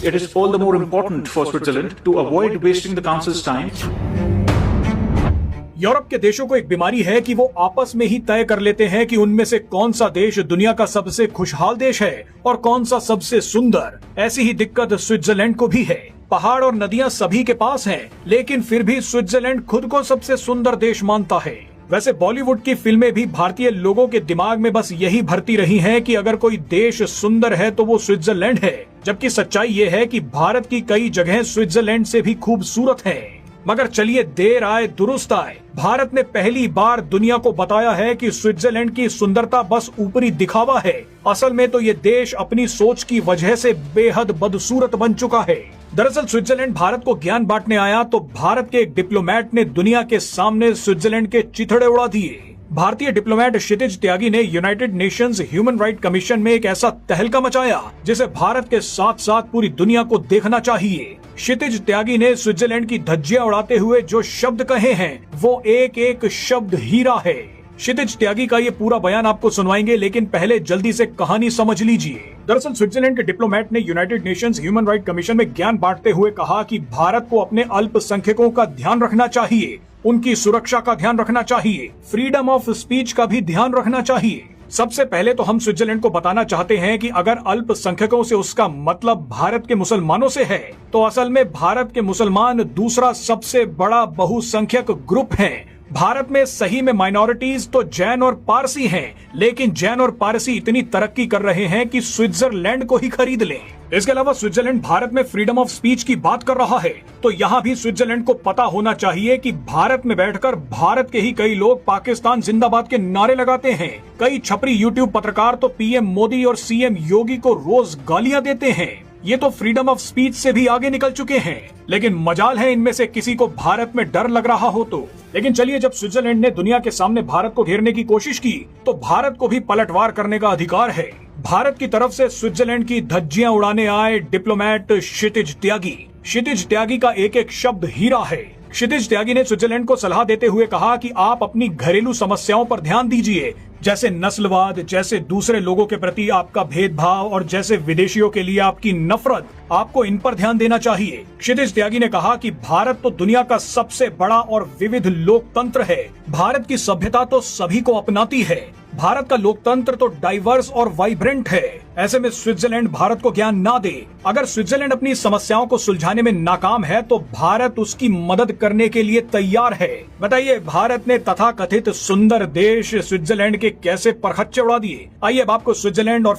it is all the more important for Switzerland to avoid wasting the Council's time. Europe के देशों को एक बीमारी है कि वो आपस में ही तय कर लेते हैं कि उनमें से कौन सा देश दुनिया का सबसे खुशहाल देश है और कौन सा सबसे सुंदर। ऐसी ही दिक्कत स्विट्जरलैंड को भी है। पहाड़ और नदियां सभी के पास हैं, लेकिन फिर भी स्विट्जरलैंड खुद को सबसे सुंदर देश मानता है। वैसे बॉलीवुड की फिल्में भी भारतीय लोगों के दिमाग में बस यही भरती रही हैं कि अगर कोई देश सुंदर है तो वो स्विट्जरलैंड है, जबकि सच्चाई ये है कि भारत की कई जगहें स्विट्जरलैंड से भी खूबसूरत हैं। मगर चलिए देर आए दुरुस्त आए, भारत ने पहली बार दुनिया को बताया है कि स्विट्जरलैंड की सुंदरता बस ऊपरी दिखावा है। असल में तो ये देश अपनी सोच की वजह से बेहद बदसूरत बन चुका है। दरअसल स्विट्जरलैंड भारत को ज्ञान बांटने आया तो भारत के एक डिप्लोमेट ने दुनिया के सामने स्विट्जरलैंड के चिथड़े उड़ा दिए। भारतीय डिप्लोमेट क्षितिज त्यागी ने United Nations human right commission में एक ऐसा तहलका मचाया जिसे भारत के साथ साथ पूरी दुनिया को देखना चाहिए। क्षितिज त्यागी ने स्विट्जरलैंड की धज्जियां उड़ाते हुए जो शब्द कहे हैं वो एक एक शब्द हीरा है। क्षितिज त्यागी का ये पूरा बयान आपको सुनवाएंगे, लेकिन पहले जल्दी से कहानी समझ लीजिए। दरअसल स्विट्जरलैंड के डिप्लोमेट ने United Nations human right commission में ज्ञान बांटते हुए कहा कि भारत को अपने अल्पसंख्यकों का ध्यान रखना चाहिए, उनकी सुरक्षा का ध्यान रखना चाहिए, फ्रीडम ऑफ स्पीच का भी ध्यान रखना चाहिए। सबसे पहले तो हम स्विट्जरलैंड को बताना चाहते हैं कि अगर अल्पसंख्यकों से उसका मतलब भारत के मुसलमानों से है, तो असल में भारत के मुसलमान दूसरा सबसे बड़ा बहुसंख्यक ग्रुप हैं। भारत में सही में माइनॉरिटीज तो जैन और पारसी हैं, लेकिन जैन और पारसी इतनी तरक्की कर रहे हैं कि स्विट्जरलैंड को ही खरीद लें। इसके अलावा स्विट्जरलैंड भारत में फ्रीडम ऑफ स्पीच की बात कर रहा है, तो यहाँ भी स्विट्जरलैंड को पता होना चाहिए कि भारत में बैठकर भारत के ही कई लोग पाकिस्तान जिंदाबाद के नारे लगाते हैं। कई छपरी यूट्यूब पत्रकार तो पीएम मोदी और सीएम योगी को रोज गालियां देते हैं। ये तो फ्रीडम ऑफ स्पीच से भी आगे निकल चुके हैं, लेकिन मजाल है इनमें से किसी को भारत में डर लग रहा हो तो। लेकिन चलिए, जब स्विट्जरलैंड ने दुनिया के सामने भारत को घेरने की कोशिश की तो भारत को भी पलटवार करने का अधिकार है। भारत की तरफ से स्विट्जरलैंड की धज्जियां उड़ाने आए डिप्लोमेट क्षितिज त्यागी। क्षितिज त्यागी का एक एक शब्द हीरा है। क्षितिज त्यागी ने स्विट्जरलैंड को सलाह देते हुए कहा कि आप अपनी घरेलू समस्याओं पर ध्यान दीजिए, जैसे नस्लवाद, जैसे दूसरे लोगों के प्रति आपका भेदभाव और जैसे विदेशियों के लिए आपकी नफरत, आपको इन पर ध्यान देना चाहिए। क्षितिज त्यागी ने कहा कि भारत तो दुनिया का सबसे बड़ा और विविध लोकतंत्र है। भारत की सभ्यता तो सभी को अपनाती है। भारत का लोकतंत्र तो डाइवर्स और वाइब्रेंट है। ऐसे में स्विट्जरलैंड भारत को ज्ञान ना दे। अगर स्विट्जरलैंड अपनी समस्याओं को सुलझाने में नाकाम है तो भारत उसकी मदद करने के लिए तैयार है। बताइए, भारत ने तथाकथित सुंदर देश स्विट्जरलैंड के कैसे परखच्चे उड़ा दिए। आइए अब आपको स्विट्जरलैंड और